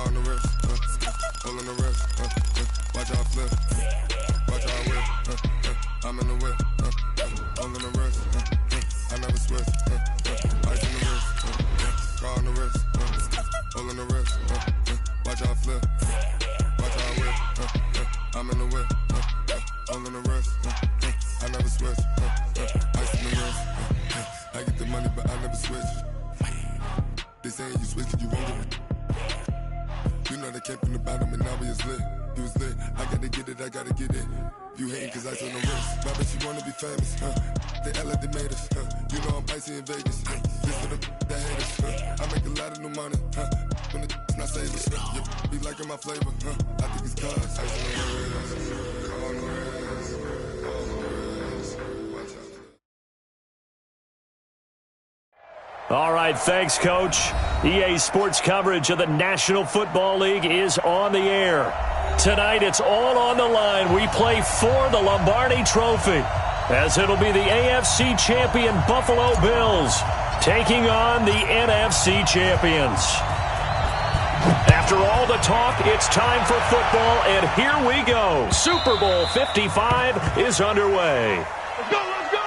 Car on the wrist, hole in the wrist, watch how I flip, watch how I whip, I'm in the whip, hole in the wrist, I never switch, ice in the wrist, car on the wrist, hole in the wrist, watch how I flip, watch how I whip, I'm in the whip, hole in the wrist, I never switch, ice in the wrist, I get the money but I never switch. They saying you switch 'cause you won't get it. You know they came from the bottom and now we is lit. You was lit, I gotta get it, I gotta get it. You hating 'cause ice on the wrist. My bitch, you wanna be famous, They act like they made us, You know I'm icy in Vegas, This for the that haters, I make a lot of new money, When it's not savers, You be liking my flavor, I think it's cause ice on the wrist, on the wrist, on the wrist. Watch out. All right, thanks, Coach. EA Sports coverage of the National Football League is on the air. Tonight, it's all on the line. We play for the Lombardi Trophy, as it'll be the AFC champion Buffalo Bills taking on the NFC champions. After all the talk, it's time for football, and here we go. Super Bowl 55 is underway. Let's go, let's go!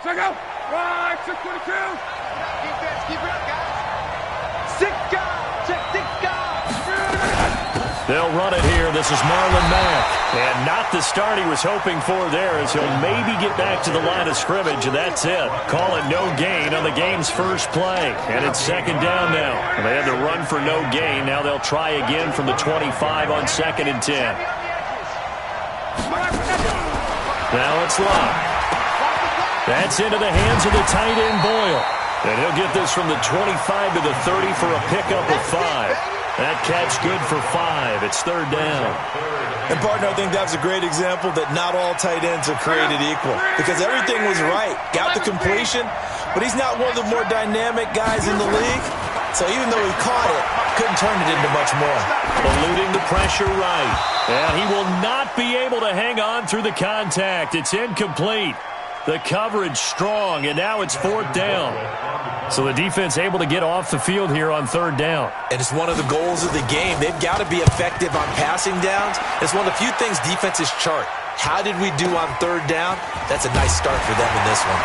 Check out! Right, 622! Defense, keep it up, guys! Six guys! Check six guys! They'll run it here. This is Marlon Mack. And not the start he was hoping for there, as he'll maybe get back to the line of scrimmage, and that's it. Call it no gain on the game's first play. And it's second down now. They had to run for no gain. Now they'll try again from the 25 on 2nd and 10. Now it's locked. That's into the hands of the tight end, Boyle. And he'll get this from the 25 to the 30 for a pickup of 5. That catch good for 5. It's third down. And, partner, I think that was a great example that not all tight ends are created equal, because everything was right. Got the completion, but he's not one of the more dynamic guys in the league. So even though he caught it, couldn't turn it into much more. Eluding the pressure right. And he will not be able to hang on through the contact. It's incomplete. The coverage strong, and now it's fourth down. So the defense able to get off the field here on third down. And it's one of the goals of the game. They've got to be effective on passing downs. It's one of the few things defenses chart. How did we do on third down? That's a nice start for them in this one.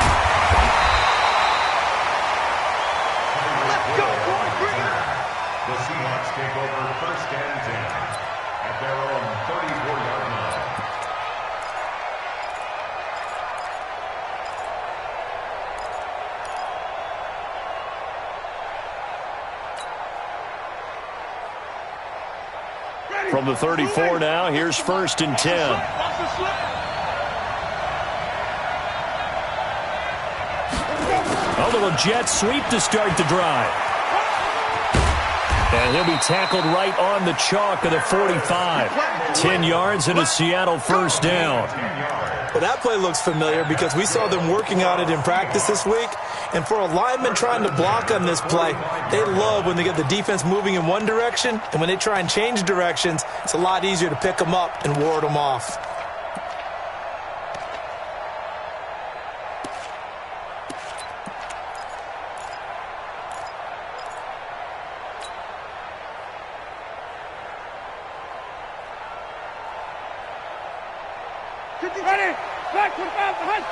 Let's go, boys, bring it! The Seahawks take over first and 10 at their own 34-yard line. From the 34 now, here's first and 10. A little jet sweep to start the drive. And he'll be tackled right on the chalk of the 45. 10 yards and a Seattle first down. Well, that play looks familiar because we saw them working on it in practice this week. And for a lineman trying to block on this play, they love when they get the defense moving in one direction, and when they try and change directions, it's a lot easier to pick them up and ward them off. Ready! Back to the bounce, hunt!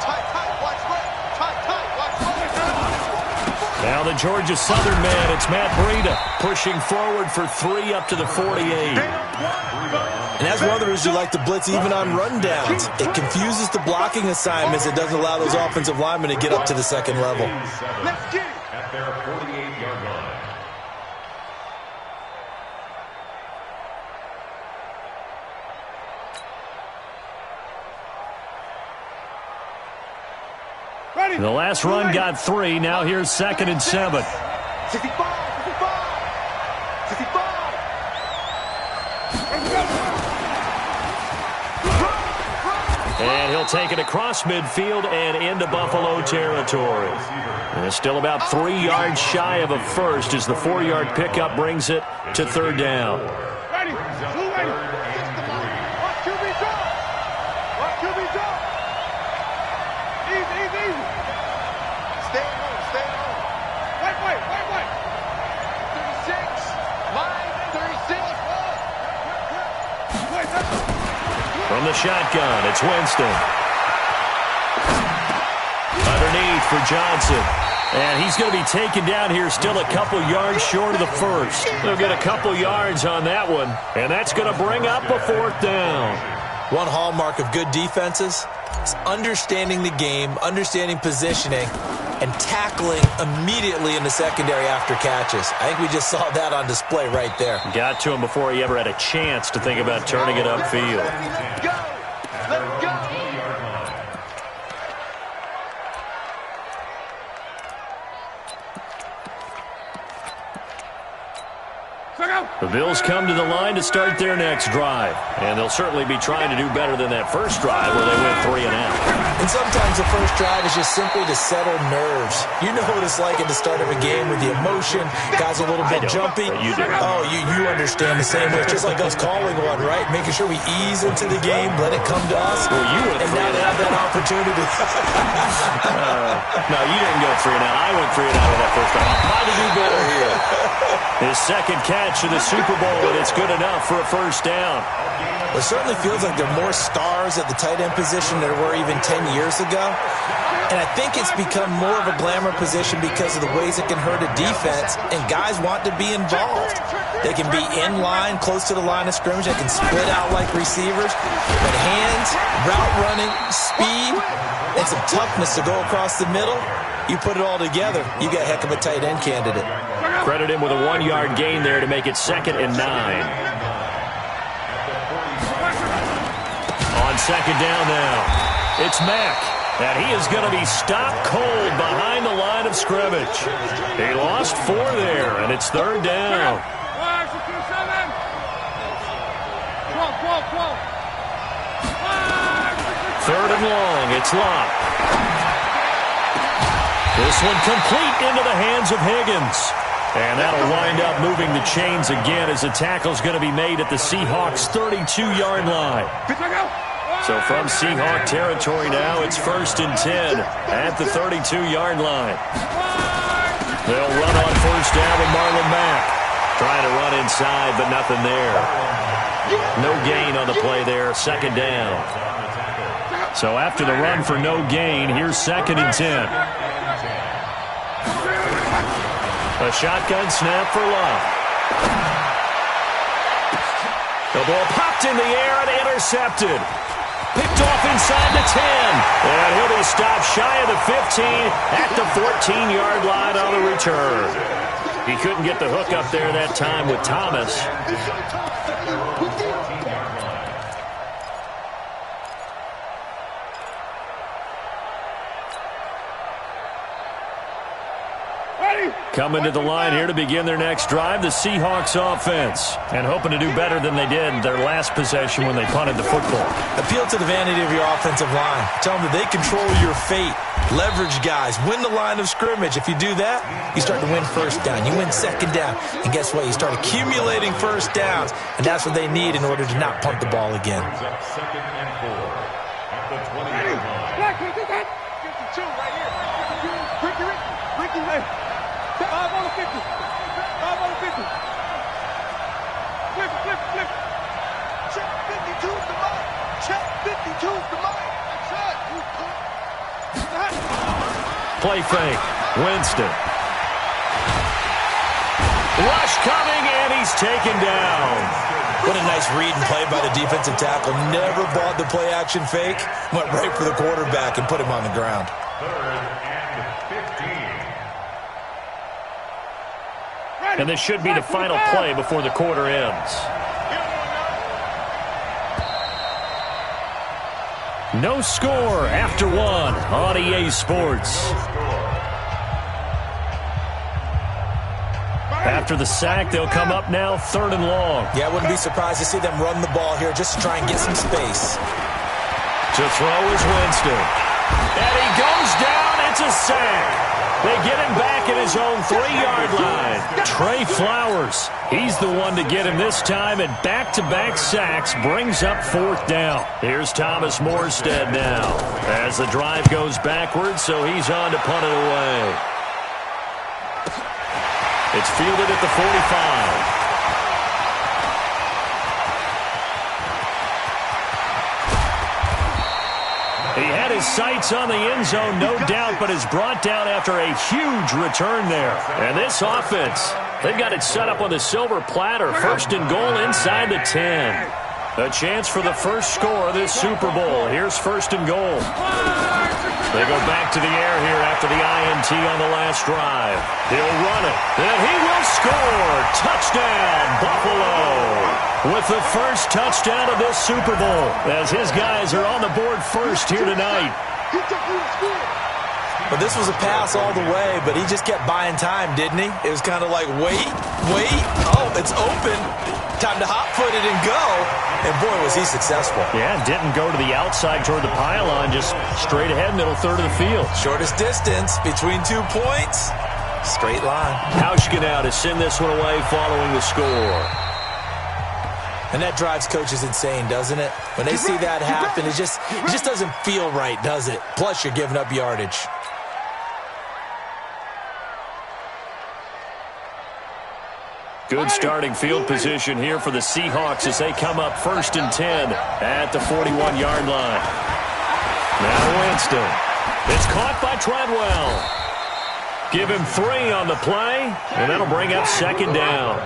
Tight, watch right! Tight, watch right! Now the Georgia Southern man, it's Matt Breida, pushing forward for 3 up to the 48. And that's one of the reasons you like to blitz even on rundowns. It confuses the blocking assignments. It doesn't allow those offensive linemen to get up to the second level. Let's get it! At their 48-yard line. Ready! The last run got 3. Now here's 2nd and 7. 65! And he'll take it across midfield and into Buffalo territory. And it's still about 3 yards shy of a first as the 4-yard pickup brings it to third down. Ready! From the shotgun, it's Winston. Underneath for Johnson. And he's going to be taken down here still a couple yards short of the first. They'll get a couple yards on that one, and that's going to bring up a 4th down. One hallmark of good defenses is understanding the game, understanding positioning, and tackling immediately in the secondary after catches. I think we just saw that on display right there. Got to him before he ever had a chance to think about turning it upfield. Let's go! Let's go! The Bills come to the line to start their next drive. And they'll certainly be trying to do better than that first drive where they went 3 and out. And sometimes the first drive is just simply to settle nerves. You know what it's like at the start of a game with the emotion. Guys a little bit jumpy. You do. Oh, you understand the same way. It's just like us calling one, right? Making sure we ease into the game, let it come to us. Well, you went and now they have that opportunity. No, you didn't go 3 and out. I went 3 and out of that first drive. I'll try to do better here. His second catch of the Super Bowl, and it's good enough for a 1st down. It certainly feels like there are more stars at the tight end position than there were even 10 years ago. And I think it's become more of a glamour position because of the ways it can hurt a defense, and guys want to be involved. They can be in line, close to the line of scrimmage. They can split out like receivers. But hands, route running, speed, and some toughness to go across the middle, you put it all together, you got a heck of a tight end candidate. Credit him with a 1-yard gain there to make it 2nd and 9. On 2nd down now, it's Mack. And he is going to be stopped cold behind the line of scrimmage. He lost 4 there, and it's 3rd down. 3rd and long, it's Locke. This one complete into the hands of Higgins. And that'll wind up moving the chains again as the tackle's going to be made at the Seahawks' 32-yard line. So from Seahawk territory now, it's 1st and 10 at the 32-yard line. They'll run on 1st down with Marlon Mack. Trying to run inside, but nothing there. No gain on the play there, 2nd down. So after the run for no gain, here's 2nd and 10. A shotgun snap for Love. The ball popped in the air and intercepted. Picked off inside the 10. And he'll be stopped shy of the 15 at the 14-yard line on the return. He couldn't get the hook up there that time with Thomas. Coming to the line here to begin their next drive, the Seahawks offense. And hoping to do better than they did their last possession when they punted the football. Appeal to the vanity of your offensive line. Tell them that they control your fate. Leverage guys. Win the line of scrimmage. If you do that, you start to win 1st down. You win 2nd down. And guess what? You start accumulating 1st downs. And that's what they need in order to not punt the ball again. 2nd and 4 at the 20-yard line. Black, we did that. 52 right here. Ricky, hey. 5 on the 50. 5 on the 50. Flip. Check 52's the mark. Check 52's the mark. Play fake. Winston. Rush coming, and he's taken down. What a nice read and play by the defensive tackle. Never bought the play action fake. Went right for the quarterback and put him on the ground. 3rd and 15. And this should be the final play before the quarter ends. No score after 1 on EA Sports. After the sack, they'll come up now 3rd and long. Yeah, I wouldn't be surprised to see them run the ball here just to try and get some space. To throw is Winston. And he goes down. It's a sack. They get him back at his own 3-yard line. Trey Flowers, he's the one to get him this time, and back-to-back sacks brings up 4th down. Here's Thomas Morstead now as the drive goes backwards, so he's on to punt it away. It's fielded at the 45. He had his sights on the end zone, no doubt, but is brought down after a huge return there. And this offense, they've got it set up on the silver platter. First and goal inside the 10. A chance for the first score of this Super Bowl. Here's first and goal. They go back to the air here after the INT on the last drive. He'll run it, and he will score. Touchdown, Buffalo. With the first touchdown of this Super Bowl, as his guys are on the board first here tonight. Well, this was a pass all the way, but he just kept buying time, didn't he? It was kind of like, wait. Oh, it's open. Time to hot-foot it and go. And, boy, was he successful. Yeah, didn't go to the outside toward the pylon, just straight ahead, middle third of the field. Shortest distance between 2 points. Straight line. Hauschka now to send this one away following the score. And that drives coaches insane, doesn't it? When they see that happen, it just doesn't feel right, does it? Plus, you're giving up yardage. Good starting field position here for the Seahawks as they come up first and 10 at the 41-yard line. Now Winston. It's caught by Treadwell. Give him 3 on the play, and that'll bring up second down.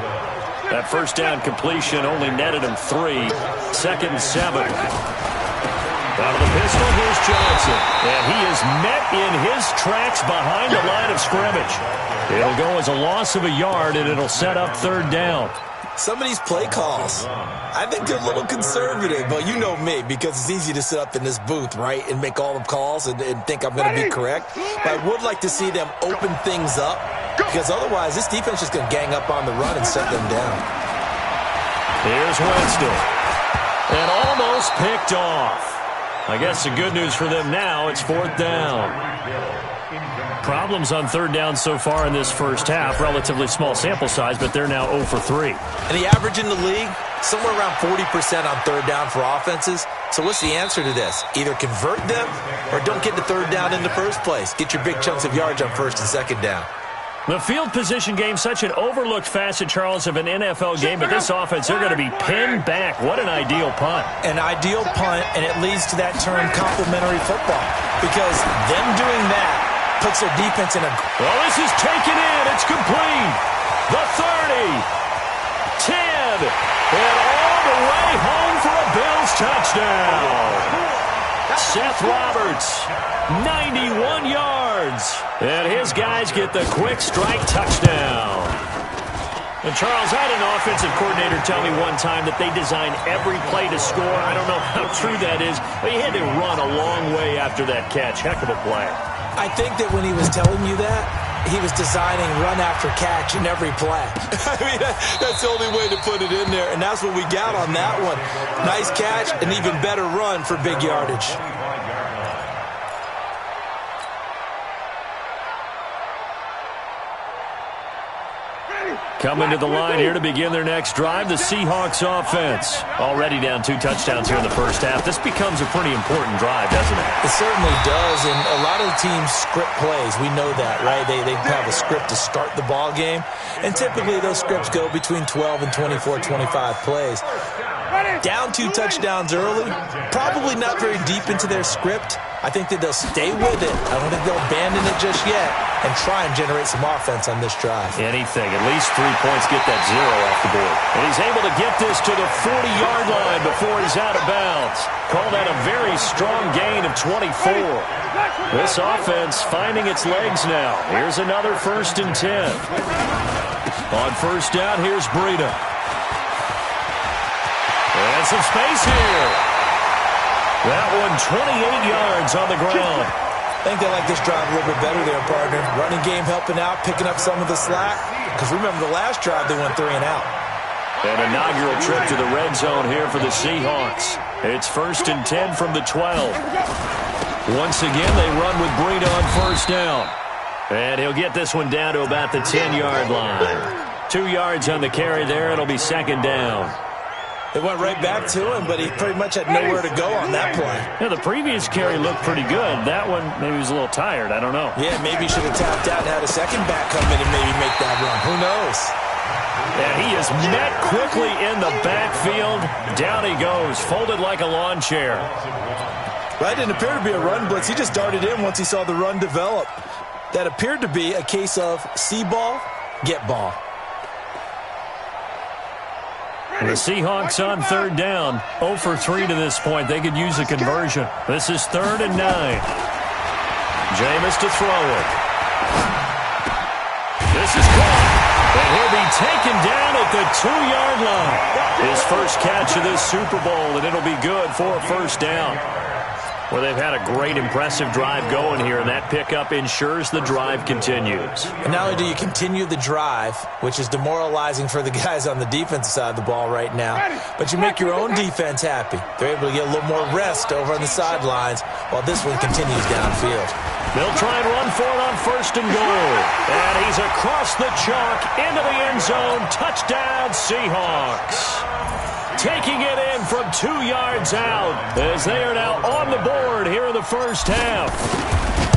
That first down completion only netted him 3. Second and 7. Out of the pistol, here's Johnson. And he is met in his tracks behind the line of scrimmage. It'll go as a loss of a yard, and it'll set up third down. Some of these play calls, I think they're a little conservative, but you know me, because it's easy to sit up in this booth, right, and make all the calls and think I'm going to be correct. But I would like to see them open things up, because otherwise this defense is going to gang up on the run and shut them down. Here's Winston. And almost picked off. I guess the good news for them now, it's fourth down. Problems on third down so far in this first half. Relatively small sample size, but they're now 0 for 3. And the average in the league, somewhere around 40% on third down for offenses. So what's the answer to this? Either convert them or don't get the third down in the first place. Get your big chunks of yards on first and second down. The field position game, such an overlooked facet, Charles, of an NFL game, but this offense, they're going to be pinned back. What an ideal punt. An ideal punt, and it leads to that term complementary football. Because them doing that puts their defense in a... Well, this is taken in. It's complete. The 30. 10. And all the way home for a Bills touchdown. Seth Roberts, 91 yards. And his guys get the quick strike touchdown. And Charles, I had an offensive coordinator tell me one time that they design every play to score. I don't know how true that is, but he had to run a long way after that catch. Heck of a play. I think that when he was telling you that, he was designing run after catch in every play. I mean, that's the only way to put it in there, and that's what we got on that one. Nice catch, an even better run for big yardage. Coming to the line here to begin their next drive, the Seahawks offense. Already down 2 touchdowns here in the first half. This becomes a pretty important drive, doesn't it? It certainly does, and a lot of the teams script plays. We know that, right? They have a script to start the ball game, and typically those scripts go between 12 and 24, 25 plays. Down 2 touchdowns early, probably not very deep into their script. I think that they'll stay with it. I don't think they'll abandon it just yet and try and generate some offense on this drive. Anything. At least 3 points, get that 0 off the board. And he's able to get this to the 40-yard line before he's out of bounds. Call that a very strong gain of 24. This offense finding its legs now. Here's another first and 10. On first down, here's Breida. And some space here. That one 28 yards on the ground. I think they like this drive a little bit better there, partner. Running game helping out, picking up some of the slack. Because remember, the last drive they went 3 and out. An inaugural trip to the red zone here for the Seahawks. It's first and 10 from the 12. Once again, they run with Breida on first down. And he'll get this one down to about the 10-yard line. 2 yards on the carry there. It'll be second down. They went right back to him, but he pretty much had nowhere to go on that play. Yeah, the previous carry looked pretty good. That one, maybe he was a little tired. I don't know. Yeah, maybe he should have tapped out and had a second back come in and maybe make that run. Who knows? And he is met quickly in the backfield. Down he goes, folded like a lawn chair. Well, that didn't appear to be a run blitz. He just darted in once he saw the run develop. That appeared to be a case of see ball, get ball. The Seahawks on third down. 0 for 3 to this point. They could use a conversion. This is 3rd and 9. Jameis to throw it. This is caught. And he'll be taken down at the 2-yard line. His first catch of this Super Bowl, and it'll be good for a first down. Well, they've had a great, impressive drive going here, and that pickup ensures the drive continues. And not only do you continue the drive, which is demoralizing for the guys on the defensive side of the ball right now, but you make your own defense happy. They're able to get a little more rest over on the sidelines while this one continues downfield. They'll try and run for it on 1st and goal. And he's across the chalk into the end zone. Touchdown, Seahawks. Taking it in from 2 yards out as they are now on the board here in the first half.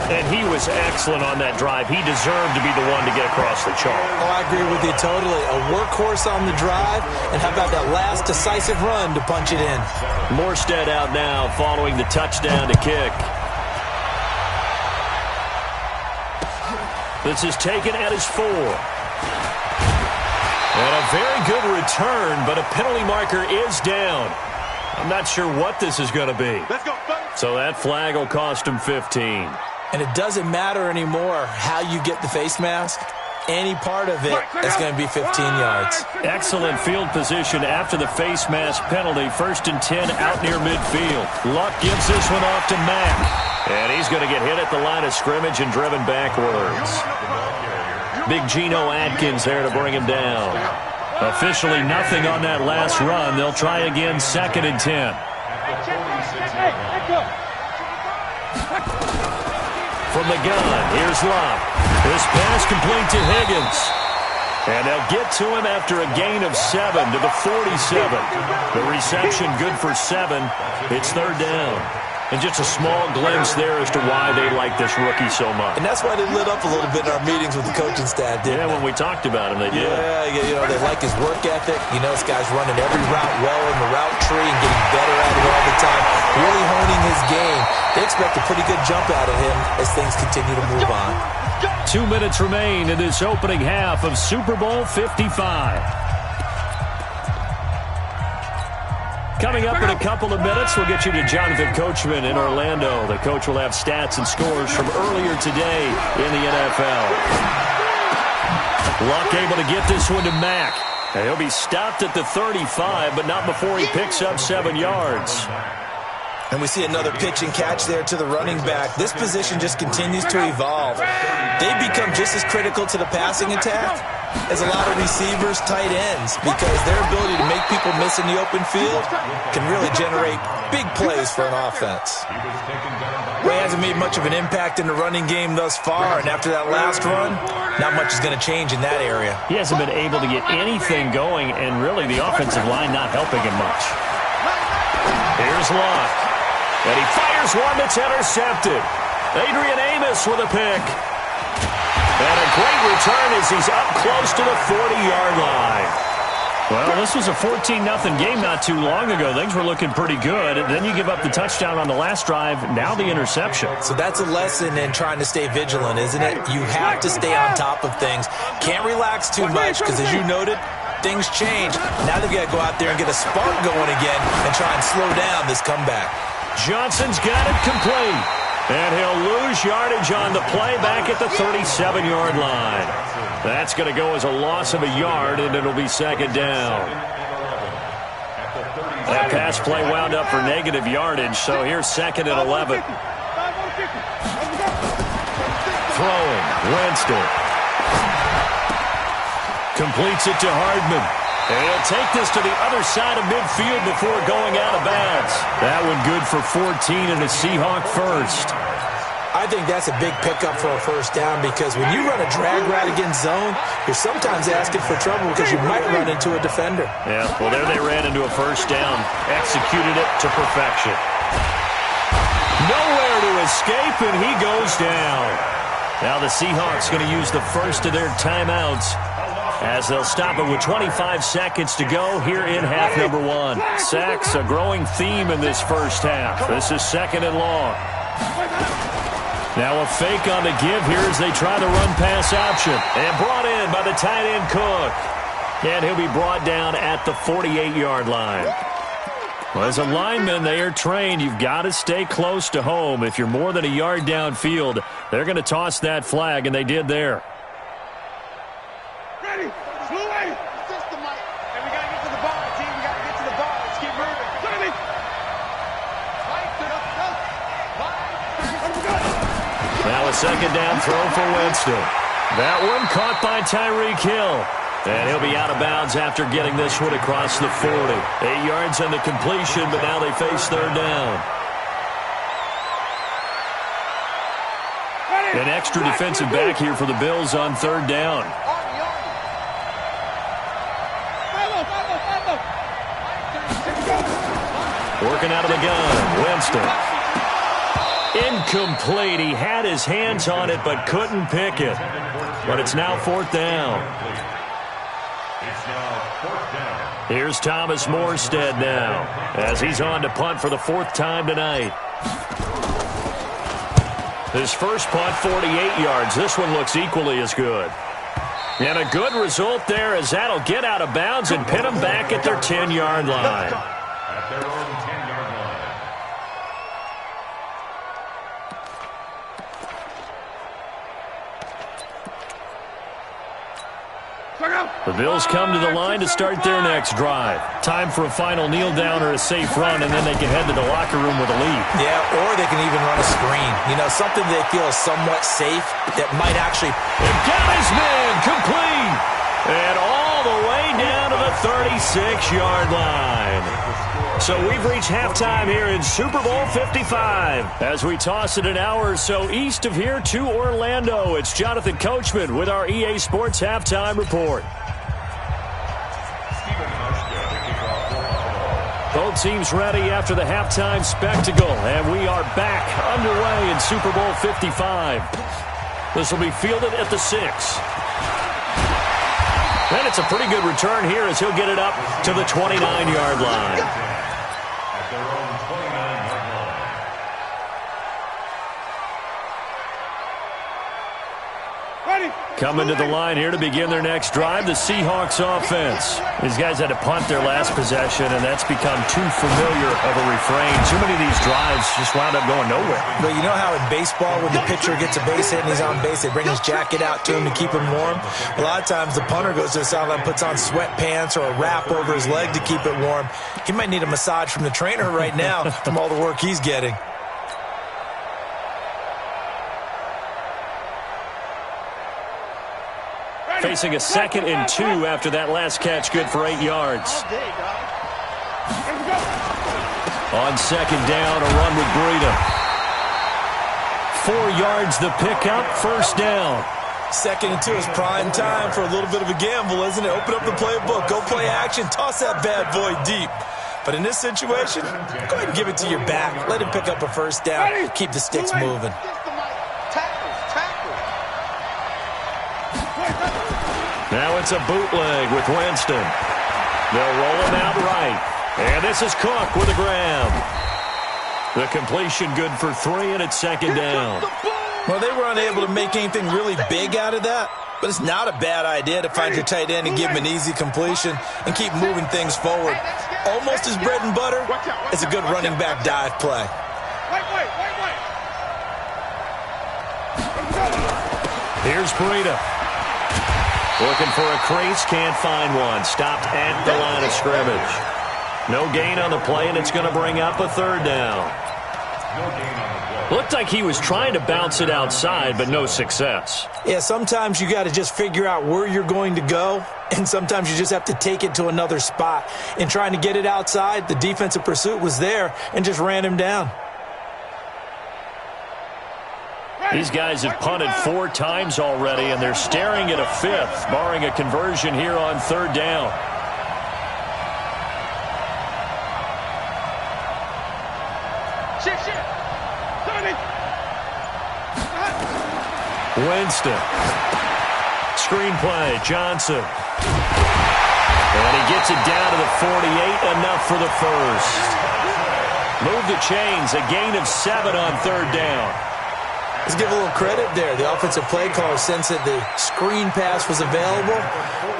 And he was excellent on that drive. He deserved to be the one to get across the chalk. Oh, I agree with you totally. A workhorse on the drive, and how about that last decisive run to punch it in? Morstead out now following the touchdown to kick. This is taken at his 4. And a very good return, but a penalty marker is down. I'm not sure what this is going to be. Let's go, So that flag will cost him 15. And it doesn't matter anymore how you get the face mask. Any part of it, that's going to be 15 yards. Excellent field position after the face mask penalty. 1st and 10 out near midfield. Luck gives this one off to Mack. And he's going to get hit at the line of scrimmage and driven backwards. Big Geno Atkins there to bring him down. Officially nothing on that last run. They'll try again 2nd and 10. From the gun, here's Luck. This pass complete to Higgins. And they'll get to him after a gain of 7 to the 47. The reception good for 7. It's 3rd down. And just a small glimpse there as to why they like this rookie so much. And that's why they lit up a little bit in our meetings with the coaching staff, didn't they? When we talked about him, they did. Yeah, you know, they like his work ethic. You know, this guy's running every route well in the route tree and getting better at it all the time, really honing his game. They expect a pretty good jump out of him as things continue to move on. 2 minutes remain in this opening half of Super Bowl 55. Coming up in a couple of minutes, we'll get you to Jonathan Coachman in Orlando. The coach will have stats and scores from earlier today in the NFL. Luck able to get this one to Mack. And he'll be stopped at the 35, but not before he picks up 7 yards. And we see another pitch and catch there to the running back. This position just continues to evolve. They become just as critical to the passing attack as a lot of receivers, tight ends, because their ability to make people miss in the open field can really generate big plays for an offense. Well, he hasn't made much of an impact in the running game thus far, and after that last run, not much is going to change in that area. He hasn't been able to get anything going, and really the offensive line not helping him much. Here's Luck. And he fires one that's intercepted. Adrian Amos with a pick. And a great return as he's up close to the 40-yard line. Well, this was a 14-0 game not too long ago. Things were looking pretty good. And then you give up the touchdown on the last drive, now the interception. So that's a lesson in trying to stay vigilant, isn't it? You have to stay on top of things. Can't relax too much because, as you noted, things change. Now they've got to go out there and get a spark going again and try and slow down this comeback. Johnson's got it complete. And he'll lose yardage on the play back at the 37-yard line. That's going to go as a loss of a yard, and it'll be 2nd down. That pass play wound up for negative yardage, so here's 2nd and 11. Throwing, Winston. Completes it to Hardman. And he'll take this to the other side of midfield before going out of bounds. That one good for 14 and a Seahawk first. I think that's a big pickup for a first down because when you run a drag route against zone, you're sometimes asking for trouble because you might run into a defender. Yeah, well, there they ran into a first down. Executed it to perfection. Nowhere to escape, and he goes down. Now the Seahawks going to use the first of their timeouts as they'll stop it with 25 seconds to go here in half number one. Sacks, a growing theme in this first half. This is second and long. Now a fake on the give here as they try the run-pass option. And brought in by the tight end Cook. And he'll be brought down at the 48-yard line. Well, as a lineman, they are trained. You've got to stay close to home. If you're more than a yard downfield, they're going to toss that flag, and they did there. Ready? Slow away. System, Mike. And we got to get to the ball, team. We got to get to the ball. Let's keep moving. Ready? Now a second down throw for Winston. That one caught by Tyreek Hill. And he'll be out of bounds after getting this one across the 40. 8 yards on the completion, but now they face third down. An extra defensive back here for the Bills on third down. Working out of the gun, Winston. Incomplete. He had his hands on it but couldn't pick it. But it's now fourth down. Here's Thomas Morstead now as he's on to punt for the fourth time tonight. His first punt, 48 yards. This one looks equally as good. And a good result there as that'll get out of bounds and pin them back at their 10-yard line. At their own 10-yard line. The Bills come to the line to start their next drive. Time for a final kneel down or a safe run, and then they can head to the locker room with a lead. Yeah, or they can even run a screen. You know, something they feel is somewhat safe that might actually... And got his man complete. And all the way down to the 36-yard line. So we've reached halftime here in Super Bowl 55. As we toss it an hour or so east of here to Orlando, it's Jonathan Coachman with our EA Sports Halftime Report. Both teams ready after the halftime spectacle, and we are back underway in Super Bowl 55. This will be fielded at the 6. And it's a pretty good return here as he'll get it up to the 29-yard line. At their own 29-yard line. Coming to the line here to begin their next drive, the Seahawks offense. These guys had to punt their last possession, and that's become too familiar of a refrain. Too many of these drives just wound up going nowhere. But you know how in baseball, when the pitcher gets a base hit and he's on base, they bring his jacket out to him to keep him warm? A lot of times the punter goes to the sideline, puts on sweatpants or a wrap over his leg to keep it warm. He might need a massage from the trainer right now from all the work he's getting. Facing a 2nd and 2 after that last catch, good for 8 yards. On second down, a run with Breida. 4 yards the pickup, first down. 2nd and 2 is prime time for a little bit of a gamble, isn't it? Open up the playbook, go play action, toss that bad boy deep. But in this situation, go ahead and give it to your back. Let him pick up a first down, keep the sticks moving. Now it's a bootleg with Winston. They'll roll him out right. And this is Cook with a grab. The completion good for 3, and it's second down. Well, they were unable to make anything really big out of that, but it's not a bad idea to find your tight end and give him an easy completion and keep moving things forward. Almost as bread and butter as a good running back dive play. Here's Breida. Looking for a crease, can't find one. Stopped at the line of scrimmage. No gain on the play, and it's going to bring up a third down. Looked like he was trying to bounce it outside, but no success. Yeah, sometimes you got to just figure out where you're going to go, and sometimes you just have to take it to another spot. In trying to get it outside, the defensive pursuit was there and just ran him down. These guys have punted 4 times already, and they're staring at a 5th, barring a conversion here on third down. Winston screenplay. Johnson. And he gets it down to the 48, enough for the first. Move the chains, a gain of 7 on third down. Let's give a little credit there. The offensive play caller sensed that the screen pass was available.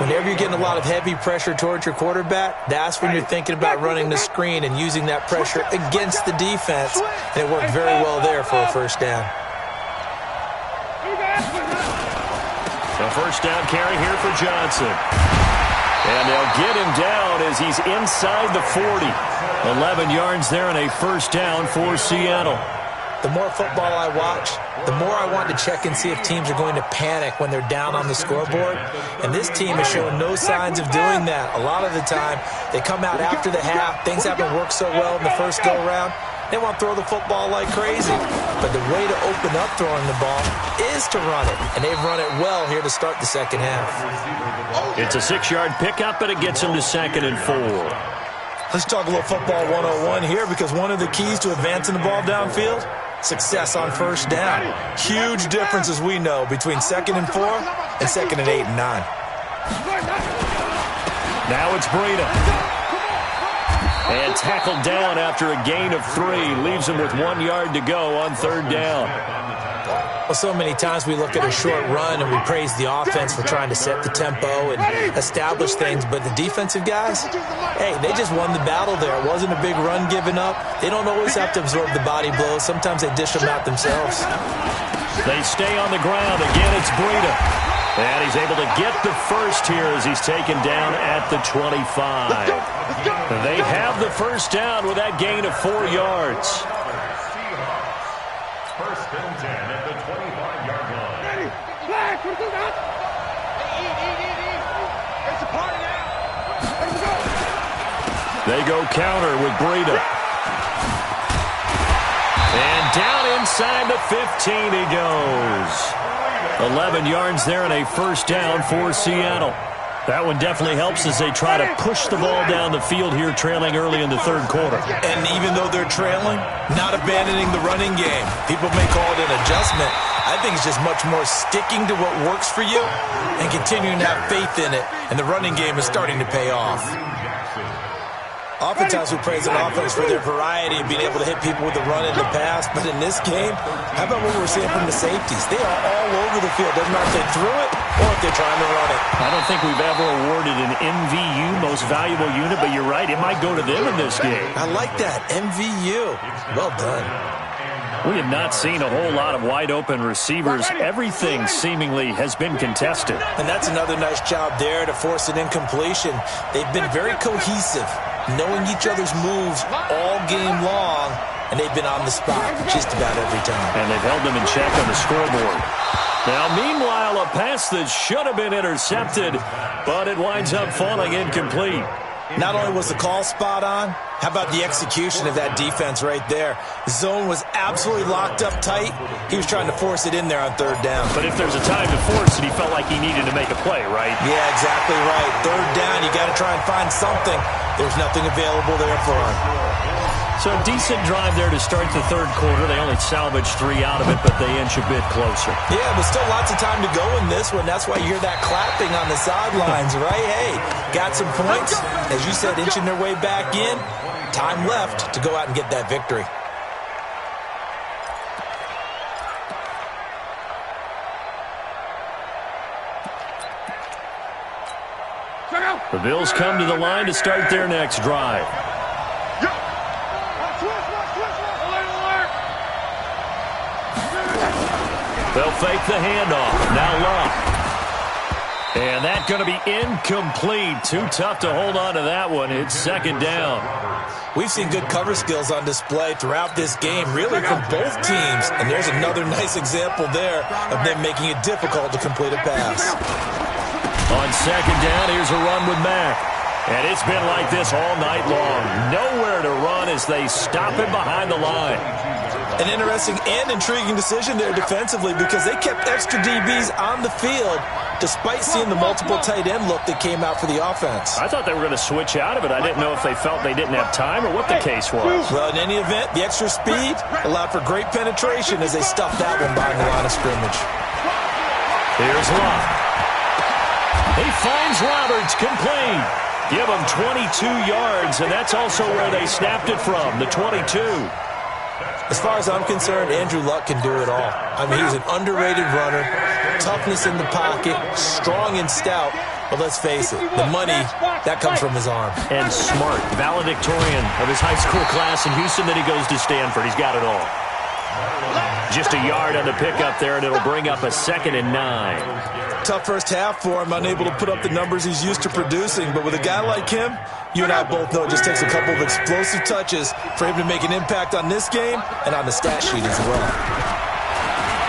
Whenever you're getting a lot of heavy pressure towards your quarterback, that's when you're thinking about running the screen and using that pressure against the defense. And it worked very well there for a first down. A first down carry here for Johnson. And they'll get him down as he's inside the 40. 11 yards there and a first down for Seattle. The more football I watch, the more I want to check and see if teams are going to panic when they're down on the scoreboard. And this team has shown no signs of doing that. A lot of the time, they come out after the half. Things haven't worked so well in the first go-around. They want to throw the football like crazy. But the way to open up throwing the ball is to run it. And they've run it well here to start the second half. It's a 6-yard pickup, and it gets them to 2nd and 4. Let's talk a little football 101 here, because one of the keys to advancing the ball downfield, success on first down. Huge difference, as we know, between 2nd and 4 and 2nd and 8 and 9. Now it's Breida. And tackled down after a gain of 3. Leaves him with 1 yard to go on third down. Well, so many times we look at a short run and we praise the offense for trying to set the tempo and establish things. But the defensive guys, hey, they just won the battle there. It wasn't a big run given up. They don't always have to absorb the body blows. Sometimes they dish them out themselves. They stay on the ground. Again, it's Breida. And he's able to get the first here as he's taken down at the 25. They have the first down with that gain of 4 yards. First and 10 at the 25-yard line. It's a party now. They go counter with Breida. And down inside the 15 he goes. 11 yards there and a first down for Seattle. That one definitely helps as they try to push the ball down the field here, trailing early in the third quarter. And even though they're trailing, not abandoning the running game. People may call it an adjustment. I think it's just much more sticking to what works for you and continuing to have faith in it. And the running game is starting to pay off. Oftentimes we praise an offense for their variety and being able to hit people with the run in the pass. But in this game, how about what we're seeing from the safeties? They are all over the field. Doesn't matter if they threw it or if they're trying to run it. I don't think we've ever awarded an MVU, most valuable unit, but you're right, it might go to them in this game. I like that, MVU. Well done. We have not seen a whole lot of wide-open receivers. Everything seemingly has been contested. And that's another nice job there to force an incompletion. They've been very cohesive, knowing each other's moves all game long, and they've been on the spot just about every time. And they've held them in check on the scoreboard. Now, meanwhile, a pass that should have been intercepted, but it winds up falling incomplete. Not only was the call spot on, how about the execution of that defense right there? The zone was absolutely locked up tight. He was trying to force it in there on third down. But if there's a time to force it, he felt like he needed to make a play, right? Yeah, exactly right. Third down, you got to try and find something. There's nothing available there for him. So a decent drive there to start the third quarter. They only salvaged 3 out of it, but they inch a bit closer. Yeah, but still lots of time to go in this one. That's why you hear that clapping on the sidelines, right? Hey, got some points. As you said, inching their way back in. Time left to go out and get that victory. The Bills come to the line to start their next drive. They'll fake the handoff. Now Love. And that's going to be incomplete. Too tough to hold on to that one. It's second down. We've seen good cover skills on display throughout this game, really from both teams. And there's another nice example there of them making it difficult to complete a pass. On second down, here's a run with Mack. And it's been like this all night long. Nowhere to run as they stop him behind the line. An interesting and intriguing decision there defensively, because they kept extra DBs on the field despite seeing the multiple tight end look that came out for the offense. I thought they were going to switch out of it. I didn't know if they felt they didn't have time or what the case was. Well, in any event, the extra speed allowed for great penetration as they stuffed that one behind the line of scrimmage. Here's Love. He finds Roberts, complete. Give him 22 yards, and that's also where they snapped it from, the 22. As far as I'm concerned, Andrew Luck can do it all. I mean, he's an underrated runner, toughness in the pocket, strong and stout. But let's face it, the money, that comes from his arm. And smart, valedictorian of his high school class in Houston, then he goes to Stanford. He's got it all. Just a yard on the pickup there, and it'll bring up a 2nd and 9. Tough first half for him, unable to put up the numbers he's used to producing. But with a guy like him, you and I both know it just takes a couple of explosive touches for him to make an impact on this game and on the stat sheet as well.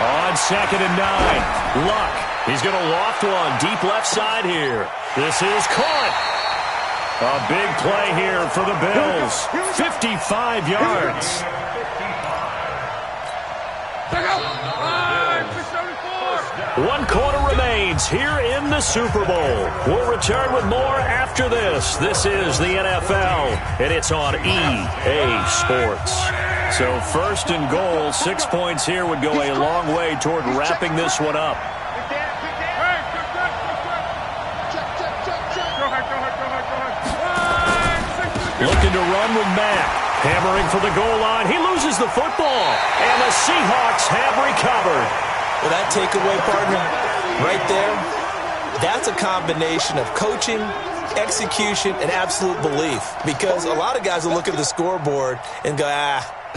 On 2nd and 9, Luck. He's going to loft one deep left side here. This is caught. A big play here for the Bills. 55 yards. One quarter remains here in the Super Bowl. We'll return with more after this. This is the NFL, and it's on EA Sports. So 1st and goal, 6 points here would go a long way toward wrapping this one up. Looking to run with Mack. Hammering for the goal line. He loses the football. And the Seahawks have recovered. Well, that takeaway, partner, right there, that's a combination of coaching, execution, and absolute belief. Because a lot of guys will look at the scoreboard and go,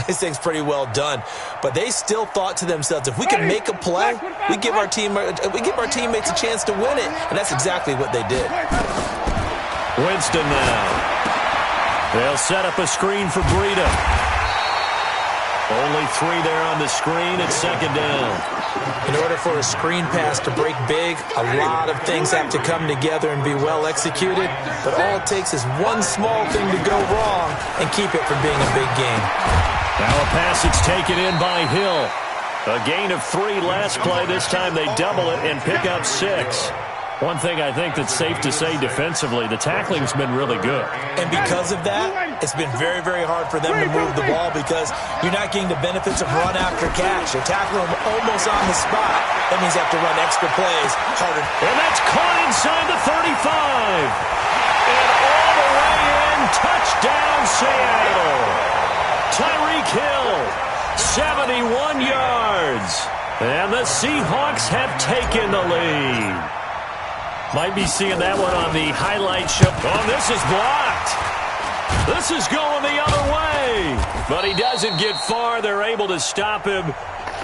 this thing's pretty well done. But they still thought to themselves, if we can make a play, we give our teammates a chance to win it. And that's exactly what they did. Winston now. They'll set up a screen for Breida. Only 3 there on the screen at 2nd down. In order for a screen pass to break big, a lot of things have to come together and be well executed. But all it takes is one small thing to go wrong and keep it from being a big game. Now a pass that's taken in by Hill. A gain of 3 last play. This time they double it and pick up 6. One thing I think that's safe to say defensively, the tackling's been really good. And because of that, it's been very, very hard for them to move the ball because you're not getting the benefits of run after catch. You're tackling them almost on the spot. That means you have to run extra plays harder. And that's caught inside the 35. And all the way in, touchdown Seattle. Tyreek Hill, 71 yards. And the Seahawks have taken the lead. Might be seeing that one on the highlight show. Oh, this is blocked. This is going the other way. But he doesn't get far. They're able to stop him.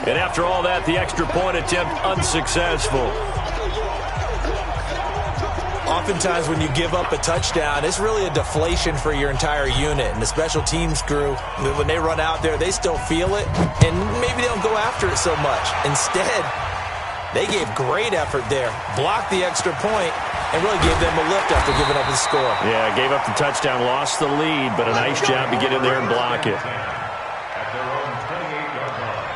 And after all that, the extra point attempt unsuccessful. Oftentimes when you give up a touchdown, it's really a deflation for your entire unit. And the special teams crew, when they run out there, they still feel it. And maybe they don't go after it so much. Instead, they gave great effort there, blocked the extra point, and really gave them a lift after giving up the score. Yeah, gave up the touchdown, lost the lead, but a nice job to get in there and block it. At their own 28-yard line.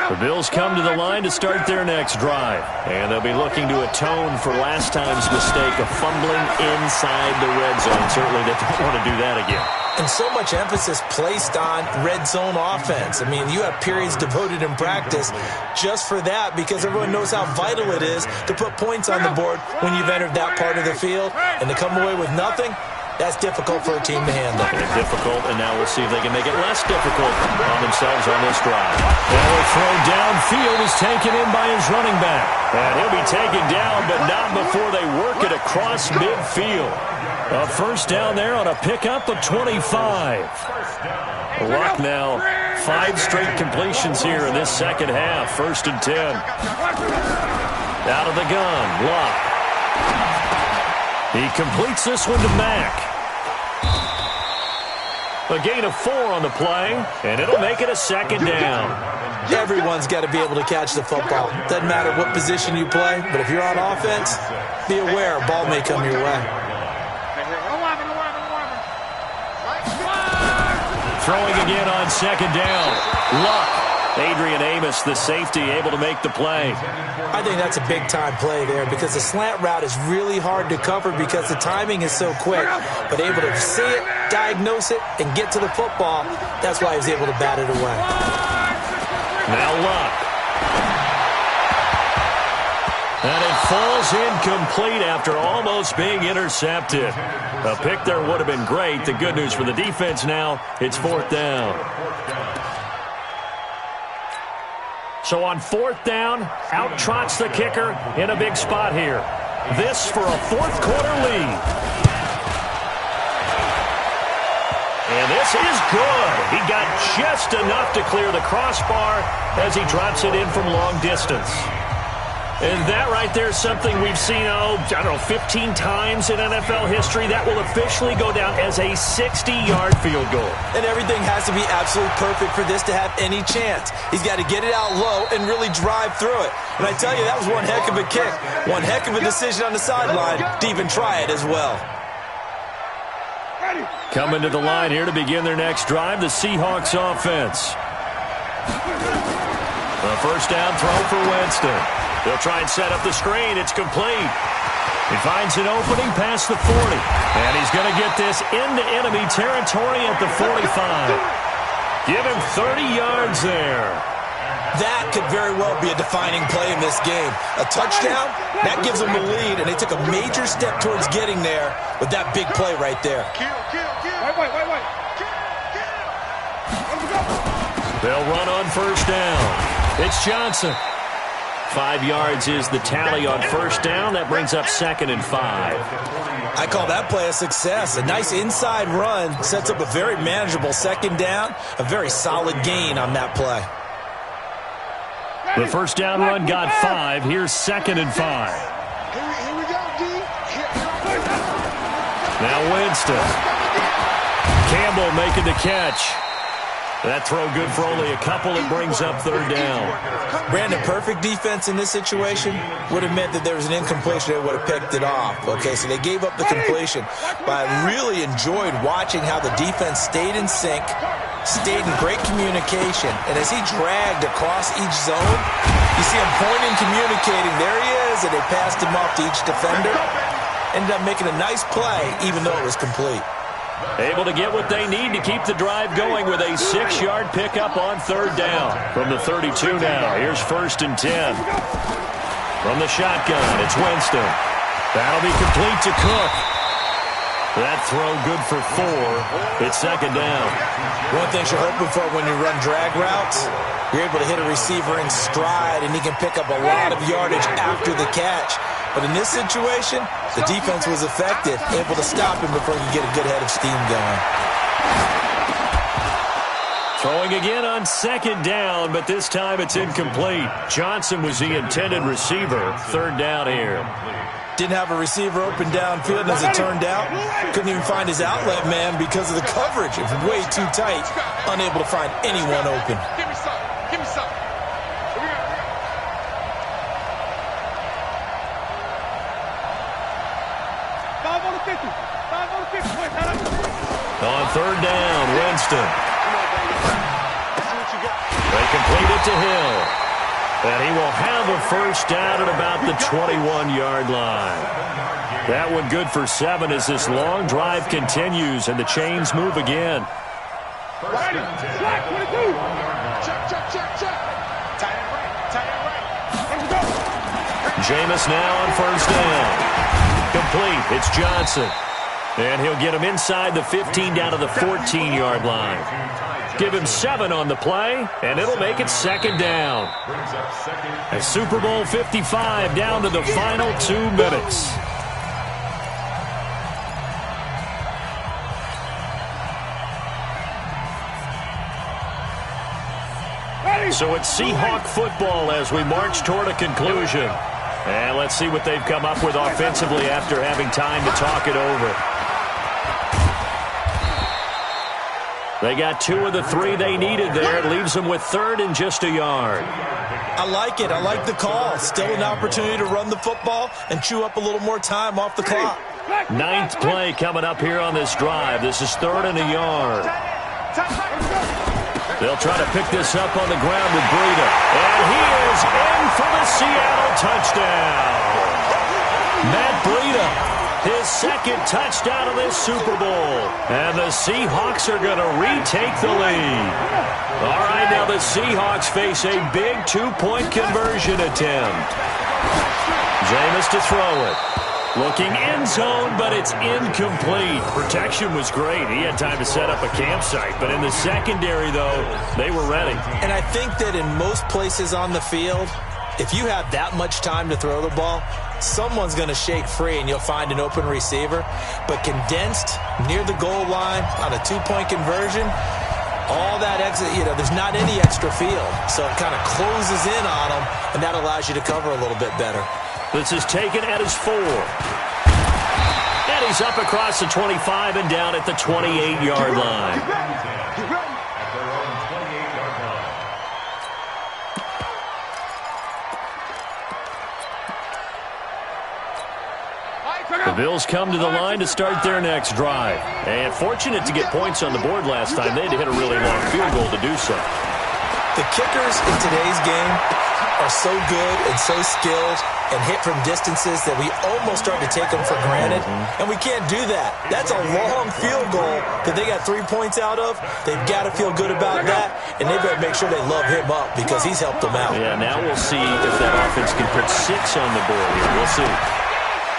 The Bills come to the line to start their next drive. And they'll be looking to atone for last time's mistake of fumbling inside the red zone. Certainly they don't want to do that again. And so much emphasis placed on red zone offense. I mean, you have periods devoted in practice just for that because everyone knows how vital it is to put points on the board when you've entered that part of the field. And to come away with nothing, that's difficult for a team to handle. Difficult, and now we'll see if they can make it less difficult on themselves on this drive. Now a throw downfield is taken in by his running back. And he'll be taken down, but not before they work it across midfield. A first down there on a pickup of 25. Luck now, 5 straight completions here in this second half. 1st and 10. Out of the gun, Luck. He completes this one to Mack. A gain of 4 on the play, and it'll make it a 2nd down. Everyone's got to be able to catch the football. Doesn't matter what position you play, but if you're on offense, be aware a ball may come your way. Throwing again on 2nd down. Luck. Adrian Amos, the safety, able to make the play. I think that's a big-time play there because the slant route is really hard to cover because the timing is so quick. But able to see it, diagnose it, and get to the football, that's why he was able to bat it away. Now Luck. And it falls incomplete after almost being intercepted. A pick there would have been great. The good news for the defense now, it's 4th down. So on 4th down, out trots the kicker in a big spot here. This for a 4th quarter lead. And this is good. He got just enough to clear the crossbar as he drops it in from long distance. And that right there is something we've seen, 15 times in NFL history. That will officially go down as a 60-yard field goal. And everything has to be absolutely perfect for this to have any chance. He's got to get it out low and really drive through it. And I tell you, that was one heck of a kick. One heck of a decision on the sideline to even try it as well. Coming to the line here to begin their next drive, the Seahawks offense. A first down throw for Winston. They'll try and set up the screen. It's complete. He finds an opening past the 40. And he's going to get this into enemy territory at the 45. Give him 30 yards there. That could very well be a defining play in this game. A touchdown, that gives them the lead, and they took a major step towards getting there with that big play right there. Wait. They'll run on first down. It's Johnson. 5 yards is the tally on first down. That brings up 2nd and 5. I call that play a success. A nice inside run sets up a very manageable 2nd down. A very solid gain on that play. The first down run got 5. Here's 2nd and 5. Here we go, D. Now Winston. Campbell making the catch. That throw good for only a couple. It brings up 3rd down. Brandon, perfect defense in this situation would have meant that there was an incompletion that would have picked it off. Okay, so they gave up the completion. But I really enjoyed watching how the defense stayed in sync, stayed in great communication. And as he dragged across each zone, you see him pointing, communicating. There he is, and they passed him off to each defender. Ended up making a nice play, even though it was complete. Able to get what they need to keep the drive going with a 6-yard pickup on 3rd down. From the 32 now, here's 1st and 10. From the shotgun, it's Winston. That'll be complete to Cook. That throw good for 4. It's 2nd down. One thing you're hoping for when you run drag routes, you're able to hit a receiver in stride, and he can pick up a lot of yardage after the catch. But in this situation, the defense was effective, able to stop him before he could get a good head of steam going. Throwing again on 2nd down, but this time it's incomplete. Johnson was the intended receiver. 3rd down here. Didn't have a receiver open downfield, and as it turned out, couldn't even find his outlet man because of the coverage. It was way too tight, unable to find anyone open. Give me some. On 3rd down, Winston. They complete it to Hill. And he will have a first down at about the 21-yard line. That one good for 7 as this long drive continues and the chains move again. Jameis now on first down. Complete. It's Johnson. And he'll get him inside the 15 down to the 14-yard line. Give him 7 on the play, and it'll make it 2nd down. A Super Bowl 55 down to the final 2 minutes. So it's Seahawk football as we march toward a conclusion. And let's see what they've come up with offensively after having time to talk it over. They got 2 of the 3 they needed there. It leaves them with 3rd and just a yard. I like it. I like the call. Still an opportunity to run the football and chew up a little more time off the clock. 9th play coming up here on this drive. This is 3rd and a yard. They'll try to pick this up on the ground with Breida. And he is in for the Seattle touchdown. Matt Breida his second touchdown of this Super Bowl. And the Seahawks are going to retake the lead. All right, now the Seahawks face a big two-point conversion attempt. Jameis to throw it. Looking end zone, but it's incomplete. Protection was great. He had time to set up a campsite. But in the secondary, though, they were ready. And I think that in most places on the field, if you have that much time to throw the ball, someone's going to shake free and you'll find an open receiver. But condensed near the goal line on a two-point conversion, all that exit, there's not any extra field. So it kind of closes in on them, and that allows you to cover a little bit better. This is taken at his 4. And he's up across the 25 and down at the 28-yard line. The Bills come to the line to start their next drive. And fortunate to get points on the board last time. They had to hit a really long field goal to do so. The kickers in today's game are so good and so skilled and hit from distances that we almost start to take them for granted. And we can't do that. That's a long field goal that they got 3 points out of. They've got to feel good about that, and they've got to make sure they love him up because he's helped them out. Yeah, now we'll see if that offense can put 6 on the board here. We'll see.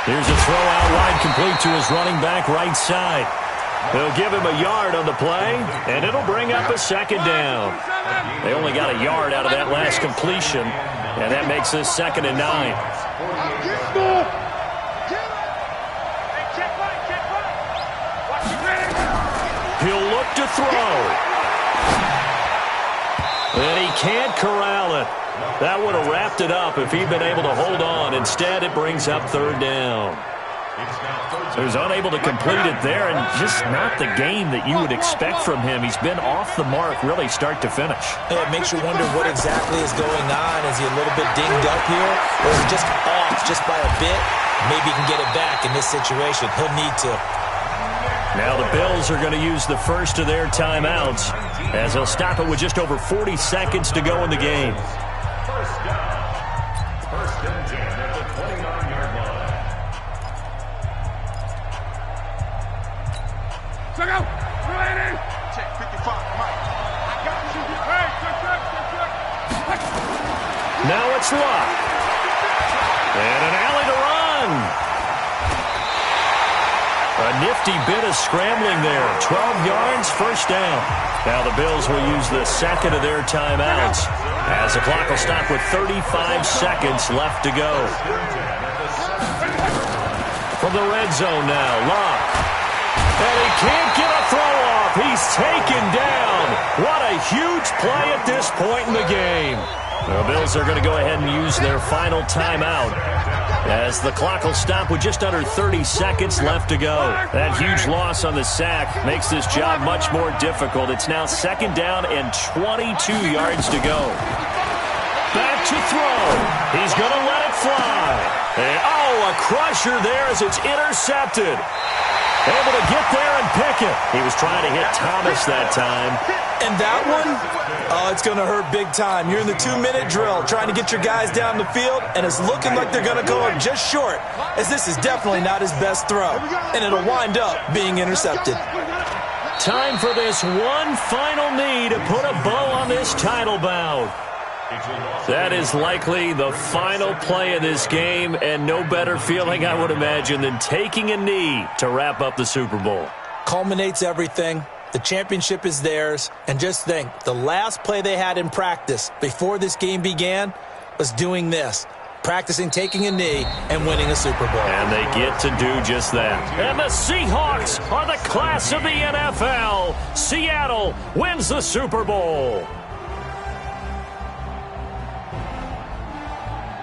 Here's a throw out wide, complete to his running back right side. They'll give him a yard on the play, and it'll bring up a second down. They only got a yard out of that last completion, and that makes this 2nd and 9. He'll look to throw. And he can't corral it. That would have wrapped it up if he'd been able to hold on. Instead, it brings up 3rd down. So he's unable to complete it there, and just not the game that you would expect from him. He's been off the mark really start to finish. It makes you wonder what exactly is going on. Is he a little bit dinged up here, or is he just off just by a bit? Maybe he can get it back in this situation. He'll need to. Now the Bills are going to use the first of their timeouts as they'll stop it with just over 40 seconds to go in the game. First down. 1st and 10 at the 29-yard line. Check out. Ready. Check 55. Mike. I got you. Hey, check. Now it's Luck. And an alley to run. A nifty bit of scrambling there. 12 yards, 1st down. Now the Bills will use the 2nd of their timeouts as the clock will stop with 35 seconds left to go. From the red zone now, Luck. And he can't get a throw off. He's taken down. What a huge play at this point in the game. The Bills are going to go ahead and use their final timeout as the clock will stop with just under 30 seconds left to go. That huge loss on the sack makes this job much more difficult. It's now 2nd down and 22 yards to go. Back to throw. He's going to let it fly. And, a crusher there as it's intercepted. Able to get there and pick it. He was trying to hit Thomas that time. And that one, it's going to hurt big time. You're in the 2-minute drill trying to get your guys down the field, and it's looking like they're going to go up just short, as this is definitely not his best throw, and it'll wind up being intercepted. Time for this one final knee to put a bow on this title bout. That is likely the final play of this game, and no better feeling, I would imagine, than taking a knee to wrap up the Super Bowl. Culminates everything. The championship is theirs. And just think, the last play they had in practice before this game began was doing this. Practicing taking a knee and winning a Super Bowl. And they get to do just that. And the Seahawks are the class of the NFL. Seattle wins the Super Bowl.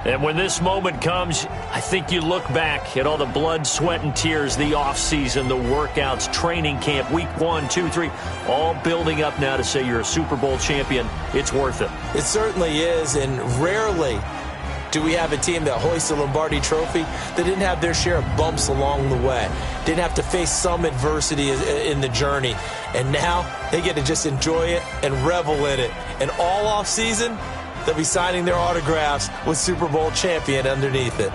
And when this moment comes, I think you look back at all the blood, sweat, and tears, the offseason, the workouts, training camp, week 1, 2, 3, all building up now to say you're a Super Bowl champion. It's worth it. It certainly is, and rarely do we have a team that hoists a Lombardi trophy that didn't have their share of bumps along the way, didn't have to face some adversity in the journey, and now they get to just enjoy it and revel in it. And all offseason, they'll be signing their autographs with Super Bowl champion underneath it.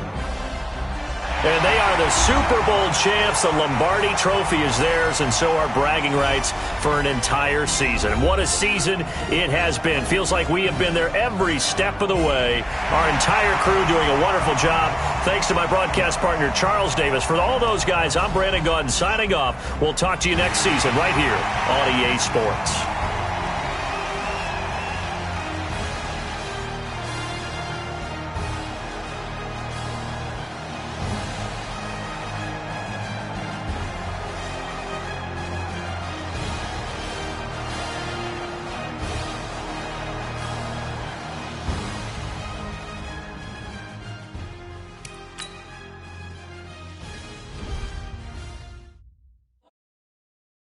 And they are the Super Bowl champs. The Lombardi Trophy is theirs, and so are bragging rights for an entire season. And what a season it has been. Feels like we have been there every step of the way. Our entire crew doing a wonderful job. Thanks to my broadcast partner, Charles Davis. For all those guys, I'm Brandon Gaudin signing off. We'll talk to you next season right here on EA Sports.